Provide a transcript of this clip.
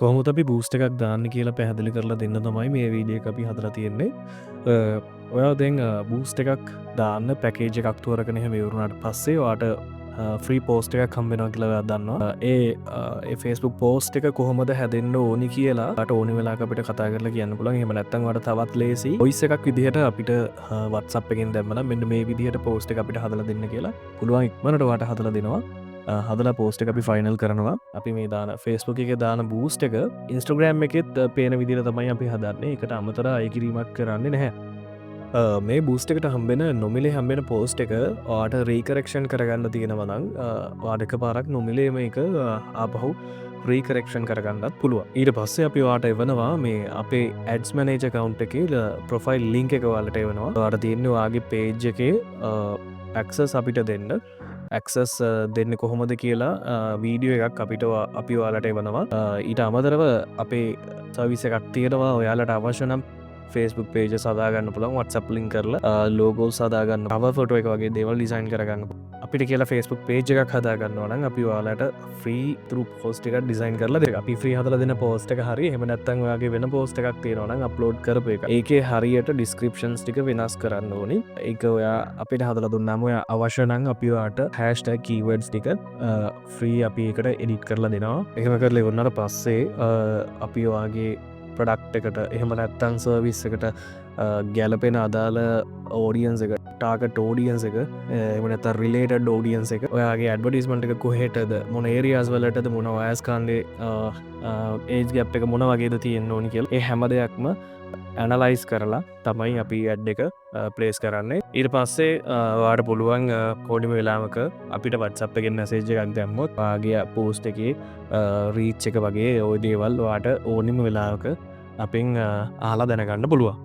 කොහොමද අපි බූස්ට් එකක් දාන්න කියලා පැහැදිලි කරලා දෙන්න තමයි මේ වීඩියෝ එක අපි හදලා තියෙන්නේ. ඔයා දැන් බූස්ට් එකක් දාන්න පැකේජ් එකක් තෝරගෙන එහෙම ඉවරුණාට පස්සේ ඔයාට ෆ්‍රී පෝස්ට් එකක් හම්බ වෙනවා කියලා ඔයා දන්නවා. ඒ Facebook පෝස්ට් එක කොහොමද හැදෙන්න ඕනි කියලා ඔයාට ඕනි වෙලාවක අපිට කතා කරලා කියන්න පුළුවන්. එහෙම නැත්නම් ඔයාට තවත් ලේසි වොයිස් එකක් විදිහට අපිට WhatsApp එකෙන් දැම්මලා මෙන්න මේ විදිහට පෝස්ට් එක අපිට හදලා දෙන්න කියලා පුළුවන් ඉක්මනට ඔයාට හදලා දෙනවා. හදලා පෝස්ට් එක අපි ෆයිනල් කරනවා. අපි මේ දාන Facebook එකේ දාන බූස්ට් එක Instagram එකෙත් පේන විදිහට තමයි අපි හදන්නේ. ඒකට අමතර අය කිරීමක් කරන්නේ නැහැ. මේ බූස්ට් එකට හම්බෙන නොමිලේ හම්බෙන පෝස්ට් එක ඔයාට රීකරෙක්ෂන් කරගන්න තියෙනවා නම් ඔයාට එකපාරක් නොමිලේ මේක ආපහු රීකරෙක්ෂන් කරගන්නත් පුළුවන්. ඊට පස්සේ අපි ඔයාට එවනවා මේ අපේ ඇඩ්ස් මැනේජර් account එකේ ප්‍රොෆයිල් ලින්ක් එක ඔයාලට එවනවා. ඔයාට තියෙන්නේ ඔයාගේ page එකේ access අපිට දෙන්න. ඇක්සස් දෙන්න කොහොමද කියලා වීඩියෝ එකක් අපිට අපි ඔයාලට එවනවා. ඊට අමතරව අපේ සර්විස එකක් තියෙනවා. ඔයාලට අවශ්‍ය නම් Facebook page සදාගන්න පුළුවන්. WhatsApp link කරලා ලෝගෝ සදාගන්න, cover photo එක වගේ දේවල් ඩිසයින් කරගන්න. අපිට කියලා Facebook page එකක් හදාගන්නවා නම් අපි ඔයාලට free through post එකක් ඩිසයින් කරලා දෙක. අපි free හදලා දෙන post එක හරිය. එහෙම නැත්නම් ඔයාගේ වෙන post එකක් තියෙනවා නම් upload කරපු එක. ඒකේ හරියට descriptions ටික වෙනස් කරන්න ඕනි. ඒක ඔයා අපිට හදලා දුන්නාම ඔයා අවශ්‍ය නම් අපි ඔයාට hashtag keywords ටික free අපි ඒකට edit කරලා දෙනවා. එහෙම කරලා ඉවරනට පස්සේ අපි ඔයාගේ ප්‍රඩක්් එකට එහෙම නැත්තං සර්විස් එකට ගැලපෙන අදාළ ඕඩියන්ස එක ටාකට ෝඩියන්ස එක එමනත රිලේට ෝඩියන්ස එක ඔයාගේ ඇඩ්වටිස්මට එක කොහෙටද මොන ඒරියස් වලටද මොන වයස් කාන්ඩේ ඒජ් ගැප් එක මොන වගේද තියෙන් ඕනි කියල ඒ හැම දෙයක්ම ඇනලයිස් කරලා තමයි අපි ඇඩ් එක ප්ලේස් කරන්නේ. ඊට පස්සේ වාට පුළුවන් කෝඩිම වෙලාමක අපිට WhatsApp එකෙන් මැසේජ් එකක් දැම්මොත් වාගේ පෝස්ට් එකේ රීච් එක වගේ ඔය දේවල් වාට ඕනිම වෙලාවක අපින් අහලා දැනගන්න පුළුවන්.